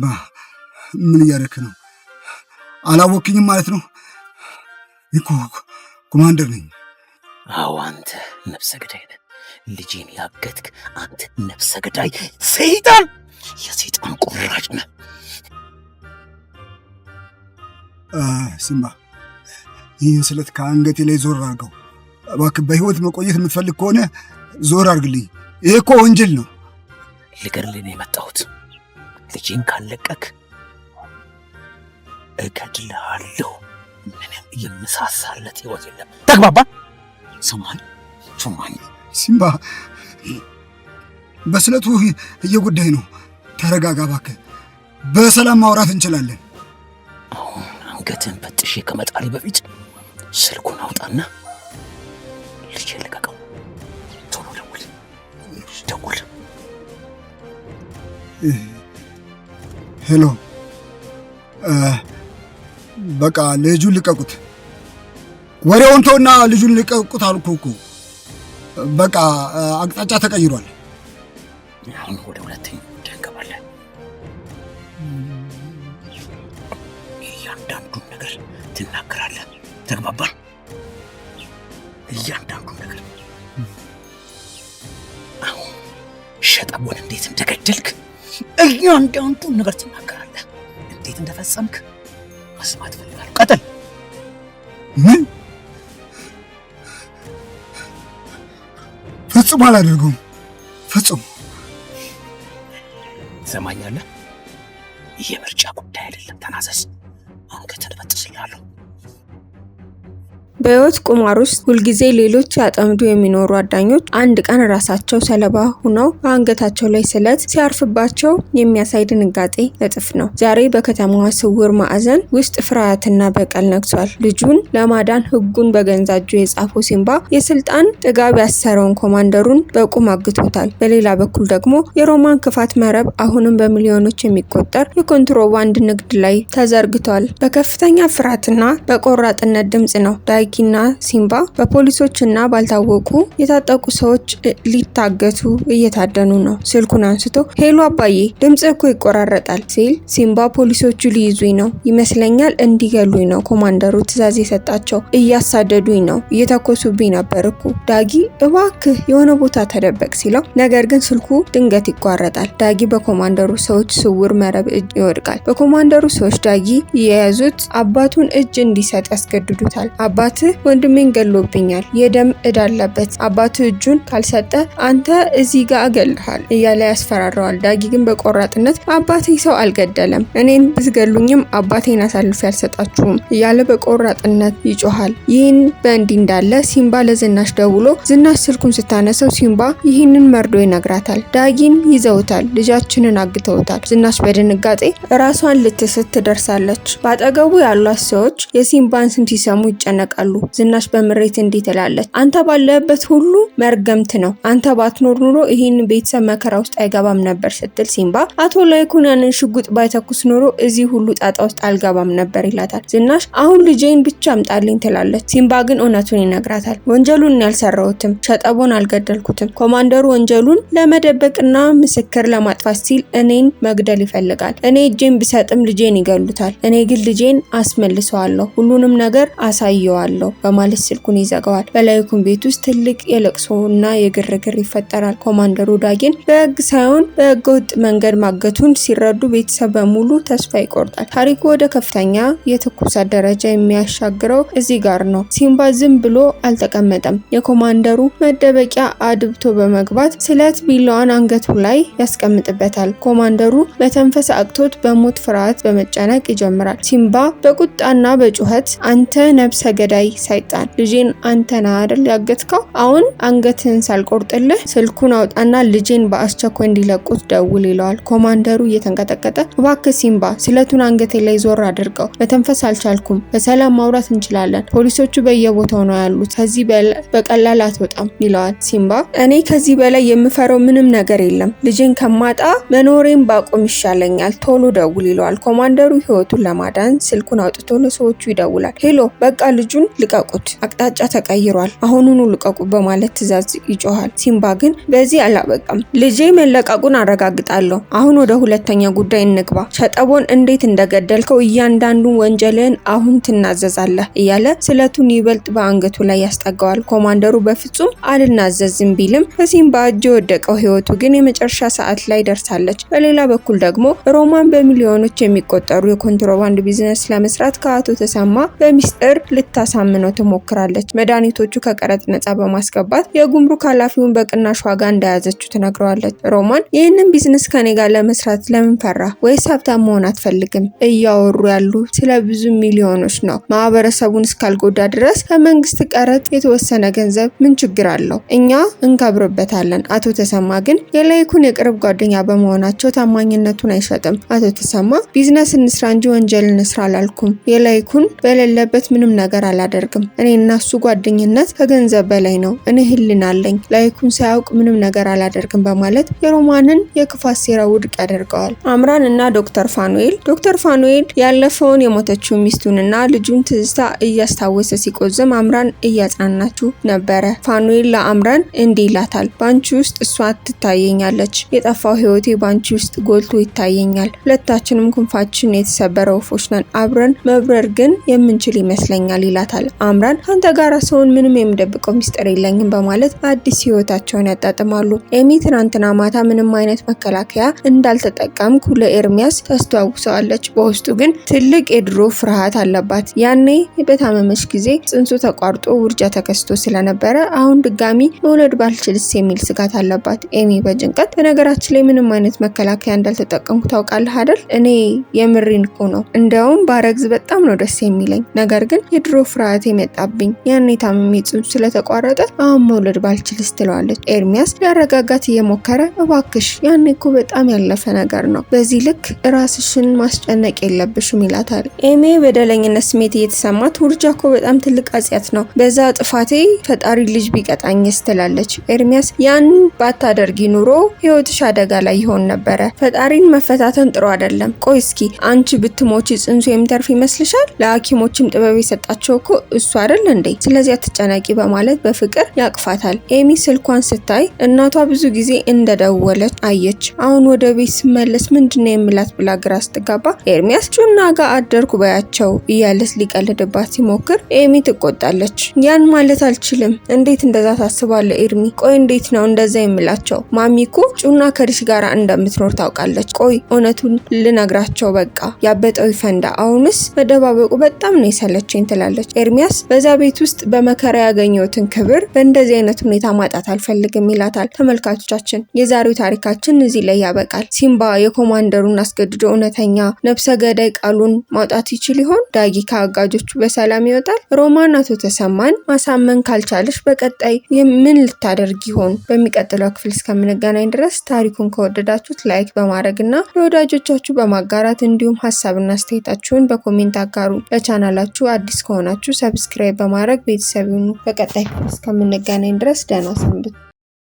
ሲምባ ምን እያደረክ ነው? አላወቅኝም ማለት ነው? እኮ ኮማንደር ነኝ። አዎ አንተ ነፍሰ ገዳይ ነህ። ልጄን ያገትክ አንተ ነፍሰ ገዳይ ሰይጣን፣ የሰይጣን ቁራጭ ነህ። ሲምባ ይህን ስለት ከአንገቴ ላይ ዞር አድርገው እባክህ። በህይወት መቆየት የምትፈልግ ከሆነ ዞር አድርግልኝ። ይሄ እኮ ወንጀል ነው። ልገድልህ ነው የመጣሁት። ልጄን ካለቀክ እገድልሃለሁ። ምንም የምሳሳለት ህይወት የለም። ተግባባ? ሰማኝ ሲምባ፣ በስለቱ እየጎዳኝ ነው። ተረጋጋ እባክህ። በሰላም ማውራት እንችላለን። አሁን አንገትን በጥሼ ከመጣሌ በፊት ስልኩን አውጣና ልጄ ልቀቀው። ቶሎ ደውል። ሄሎ፣ በቃ ልጁን ልቀቁት። ወሬውን ተውና ልጁን ልቀቁት አልኩ እኮ። በቃ አቅጣጫ ተቀይሯል። አሁን ወደ ሁለተኛው እንገባለን። እያንዳንዱን ነገር ትናገራለህ። ተግባባን? እያንዳንዱን ነገር። አሁን ሸጠቦን እንዴት እንደገደልክ እያንዳንዱን ነገር ትናገራለህ። እንዴት እንደፈጸምክ መስማት ፈልጋለሁ። ቀጥል። ምን? ፈጽሞ አላደርገውም። ፈጽሞ። ትሰማኛለህ? የምርጫ ጉዳይ አይደለም። ተናዘዝ። አንገትን በጥስልሃለሁ። በህይወት ቁማር ውስጥ ሁልጊዜ ሌሎች ያጠምዱ የሚኖሩ አዳኞች አንድ ቀን ራሳቸው ሰለባ ሆነው በአንገታቸው ላይ ስለት ሲያርፍባቸው የሚያሳይ ድንጋጤ እጥፍ ነው። ዛሬ በከተማዋ ስውር ማዕዘን ውስጥ ፍርሃትና በቀል ነግሷል። ልጁን ለማዳን ህጉን በገዛ እጁ የጻፈው ሲምባ የስልጣን ጥጋብ ያሰረውን ኮማንደሩን በቁም አግቶታል። በሌላ በኩል ደግሞ የሮማን ክፋት መረብ አሁንም በሚሊዮኖች የሚቆጠር የኮንትሮባንድ ንግድ ላይ ተዘርግቷል። በከፍተኛ ፍርሃትና በቆራጥነት ድምጽ ነው ዳጊና ሲምባ በፖሊሶችና ባልታወቁ የታጠቁ ሰዎች ሊታገቱ እየታደኑ ነው። ስልኩን አንስቶ ሄሎ አባዬ፣ ድምጽ እኮ ይቆራረጣል ሲል ሲምባ ፖሊሶቹ ሊይዙኝ ነው ይመስለኛል፣ እንዲገሉኝ ነው ኮማንደሩ ትዕዛዝ የሰጣቸው፣ እያሳደዱኝ ነው፣ እየተኮሱብኝ ነበር እኮ ዳጊ እባክህ የሆነ ቦታ ተደበቅ ሲለው፣ ነገር ግን ስልኩ ድንገት ይቋረጣል። ዳጊ በኮማንደሩ ሰዎች ስውር መረብ እጅ ይወድቃል። በኮማንደሩ ሰዎች ዳጊ የያዙት አባቱን እጅ እንዲሰጥ ያስገድዱታል። አባትህ ወንድሜን ገሎብኛል፣ የደም እዳ አለበት፣ አባትህ እጁን ካልሰጠ አንተ እዚህ ጋር እገልሃል እያለ ያስፈራረዋል። ዳጊ ግን በቆራጥነት አባቴ ሰው አልገደለም፣ እኔን ብትገሉኝም አባቴን አሳልፌ አልሰጣችሁም እያለ በቆራጥነት ይጮሃል። ይህን በእንዲህ እንዳለ ሲምባ ለዝናሽ ደውሎ ዝናሽ ስልኩን ስታነሰው ሲምባ ይህንን መርዶ ይነግራታል። ዳጊን ይዘውታል፣ ልጃችንን አግተውታል። ዝናሽ በድንጋጤ ራሷን ልትስት ትደርሳለች። በአጠገቡ ያሏት ሰዎች የሲምባን ስም ሲሰሙ ይጨነቃሉ። ዝናሽ በምሬት እንዲህ ትላለች፣ አንተ ባለበት ሁሉ መርገምት ነው፣ አንተ ባትኖር ኑሮ ይህን ቤተሰብ መከራ ውስጥ አይገባም ነበር ስትል ሲምባ አቶ ላይኩን ያንን ሽጉጥ ባይተኩስ ኑሮ እዚህ ሁሉ ጣጣ ውስጥ አልገባም ነበር ይላታል። ዝናሽ አሁን ልጄን ብቻ አምጣልኝ ትላለች። ሲምባ ግን እውነቱን ይነግራታል። ወንጀሉን ያልሰራሁትም፣ ሸጠቦን አልገደልኩትም። ኮማንደሩ ወንጀሉን ለመደበቅና ምስክር ለማጥፋት ሲል እኔን መግደል ይፈልጋል። እኔ እጄን ብሰጥም ልጄን ይገሉታል። እኔ ግን ልጄን አስመልሰዋለሁ፣ ሁሉንም ነገር አሳየዋለሁ በማለት ስልኩን ይዘጋዋል። በላይኩን ቤት ውስጥ ትልቅ የለቅሶና የግርግር ይፈጠራል። ኮማንደሩ ዳጊን በህግ ሳይሆን በህገ ወጥ መንገድ ማገቱን ሲረዱ ቤተሰብ በሙሉ ተስፋ ይቆርጣል። ታሪኩ ወደ ከፍተኛ የትኩሳት ደረጃ የሚያሻግረው እዚህ ጋር ነው። ሲምባ ዝም ብሎ አልተቀመጠም። የኮማንደሩ መደበቂያ አድብቶ በመግባት ስለት ቢላዋን አንገቱ ላይ ያስቀምጥበታል። ኮማንደሩ መተንፈስ አቅቶት በሞት ፍርሃት በመጨነቅ ይጀምራል። ሲምባ በቁጣና በጩኸት አንተ ነብሰ ገዳይ ሰይጣን፣ ልጄን አንተ ነህ አይደል ያገትከው? አሁን አንገትህን ሳልቆርጥልህ ስልኩን አውጣና ልጄን በአስቸኳይ እንዲለቁት ደውል ይለዋል። ኮማንደሩ እየተንቀጠቀጠ እባክህ ሲምባ ስለቱን አንገቴ ላይ ዞር አድርገው፣ መተንፈስ አልቻልኩም፣ በሰላም ማውራት እንችላለን፣ ፖሊሶቹ በየቦታው ነው ያሉት፣ ከዚህ በቀላል አትወጣም ይለዋል። ሲምባ እኔ ከዚህ በላይ የምፈረው ምንም ነገር የለም፣ ልጄን ከማጣ መኖሬን ባቆም ይሻለኛል፣ ቶሎ ደውል ይለዋል። ኮማንደሩ ህይወቱን ለማዳን ስልኩን አውጥቶ ለሰዎቹ ይደውላል። ሄሎ በቃ ልጁን ልቀቁት፣ አቅጣጫ ተቀይሯል፣ አሁኑኑ ልቀቁ በማለት ትዕዛዝ ይጮሃል። ሲምባ ግን በዚህ አላበቃም። ልጄ መለቀቁን አረጋግጣለሁ። አሁን ወደ ሁለተኛ ጉዳይ እንግባ። ሸጠቦን እንዴት እንደገደልከው እያንዳንዱ ወንጀልን አሁን ትናዘዛለህ እያለ ስለቱን ይበልጥ በአንገቱ ላይ ያስጠጋዋል። ኮማንደሩ በፍጹም አልናዘዝም ቢልም በሲምባ እጅ የወደቀው ህይወቱ ግን የመጨረሻ ሰዓት ላይ ደርሳለች። በሌላ በኩል ደግሞ ሮማን በሚሊዮኖች የሚቆጠሩ የኮንትሮባንድ ቢዝነስ ለመስራት ከአቶ ተሰማ በሚስጥር ልታሳምነው ትሞክራለች። መድኃኒቶቹ ከቀረጥ ነጻ በማስገባት የጉምሩክ ኃላፊውን በቅናሽ ዋጋ እንደያዘችው ትነግረዋለች። ሮማን ይህንን ቢዝነስ ከኔ ጋር ለመስራት ለምን ፈራ? ወይስ ሀብታም መሆን አትፈልግም? እያወሩ ያሉ ስለ ብዙ ሚሊዮኖች ነው። ማህበረሰቡን እስካልጎዳ ድረስ ከመንግስት ቀረጥ የተወሰነ ገንዘብ ምን ችግር አለው? እኛ እንከብርበታለን። አቶ ተሰማ ግን የላይኩን የቅርብ ጓደኛ በመሆናቸው ታማኝነቱን አይሸጥም። አቶ ተሰማ ቢዝነስ እንስራ እንጂ ወንጀል እንስራ አላልኩም። የላይኩን በሌለበት ምንም ነገር አላደርግም። እኔ እና እሱ ጓደኝነት ከገንዘብ በላይ ነው። እኔ ህሊና አለኝ። ላይኩን ሳያውቅ ምንም ነገር አላደርግም በማለት የሮማንን የክፋት ሴራ ውድቅ ያደርገዋል። አምራን እና ዶክተር ፋኑኤል ያለፈውን የሞተችው ሚስቱንና ልጁን ትዝታ እያስታወሰ ሲቆዝም አምራን እያጽናናችው ነበረ። ፋኑኤል ለአምራን እንዲህ ይላታል። ባንቺ ውስጥ እሷ ትታየኛለች። የጠፋው ህይወቴ ባንቺ ውስጥ ጎልቶ ይታየኛል። ሁለታችንም ክንፋችን የተሰበረ ወፎች ነን። አብረን መብረር ግን የምንችል ይመስለኛል ይላታል። አምራን ካንተ ጋር ሰውን ምንም የምደብቀው ሚስጥር የለኝም በማለት አዲስ ህይወታቸውን ያጣጥማሉ። ኤሚ ትናንትና ማታ ምንም አይነት መከላከያ እንዳልተጠቀምኩ ለኤርሚያስ ታስተዋውሰዋለች። በውስጡ ግን ትልቅ የድሮ ፍርሃት አለባት። ያኔ በታመመች ጊዜ ጽንሱ ተቋርጦ ውርጃ ተከስቶ ስለነበረ አሁን ድጋሚ መውለድ ባልችልስ የሚል ስጋት አለባት። ኤሚ በጭንቀት በነገራችን ላይ ምንም አይነት መከላከያ እንዳልተጠቀምኩ ታውቃለህ አይደል? እኔ የምሬን እኮ ነው። እንዲያውም ባረግዝ በጣም ነው ደስ የሚለኝ። ነገር ግን የድሮ ፍርሃት የመጣብኝ ያኔ ታመሜ ጽንሱ ስለተቋረጠ አሁን መውለድ ባልችልስ ትለዋለች። ኤርሚያስ ሊያረጋጋት እየሞከረ እባክሽ ያኔ እኮ በጣም ያለፈ ነገር ነው፣ በዚህ ልክ ራስሽን ማስጨነቅ የለብሽም ይላታል። ኤሚ በደለኝነት ስሜት እየተሰማት ውርጃ እኮ በጣም ትልቅ ኃጢአት ነው፣ በዛ ጥፋቴ ፈጣሪ ልጅ ቢቀጣኝስ ትላለች። ኤርሚያስ ያን ባታደርጊ ኑሮ ህይወትሽ አደጋ ላይ ይሆን ነበረ። ፈጣሪን መፈታተን ጥሩ አይደለም። ቆይ እስኪ አንቺ ብትሞቺ ጽንሱ የሚተርፍ ይመስልሻል? ለሐኪሞችም ጥበብ የሰጣቸው እኮ እሱ አይደል እንዴ? ስለዚህ አትጨነቂ በማለት በፍቅር ያቅፋታል። ኤሚ ስልኳን ስታይ እናቷ ብዙ ጊዜ እንደደወለች አየች። አሁን ወደ ቤት ስመለስ ምንድነው የምላት ብላ ግራ ስትጋባ ኤርሚያስ ጩና ጋር አደርኩ በያቸው እያለች ሊቀልድባት ሲሞክር ኤሚ ትቆጣለች። ያን ማለት አልችልም። እንዴት እንደዛ ታስባለህ ኤርሚ? ቆይ እንዴት ነው እንደዛ የምላቸው? ማሚኩ ጩና ከዲሽ ጋር እንደምትኖር ታውቃለች። ቆይ እውነቱን ልነግራቸው በቃ ያበጠው ይፈንዳ። አሁንስ መደባበቁ በጣም ነው የሰለቸኝ ትላለች። ኤርሚያስ በዛ ቤት ውስጥ በመከራ ያገኘሁትን ክብር በእንደዚህ አይነት ሁኔታ ማጣት አልፈልግም ይላታል። ተመልካቾቻችን የዛሬው ታሪካችን እዚህ ላይ ያበቃል። ሲምባ የኮማንደሩን አስገድዶ እውነተኛ ነፍሰ ገዳይ ቃሉን ማውጣት ይችል ይሆን? ዳጊ ከአጋጆቹ በሰላም ይወጣል? ሮማን አቶ ተሰማን ማሳመን ካልቻለች በቀጣይ ምን ልታደርግ ይሆን? በሚቀጥለው ክፍል እስከምንገናኝ ድረስ ታሪኩን ከወደዳችሁት ላይክ በማድረግ እና ለወዳጆቻችሁ በማጋራት እንዲሁም ሀሳብና አስተያየታችሁን በኮሜንት አጋሩ። ለቻናላችሁ አዲስ ከሆናችሁ ሰብስክራይብ በማድረግ ቤተሰብ ሁኑ። በቀጣይ ክፍል እስከምንገናኝ ድረስ ደህና ሰንብቱ።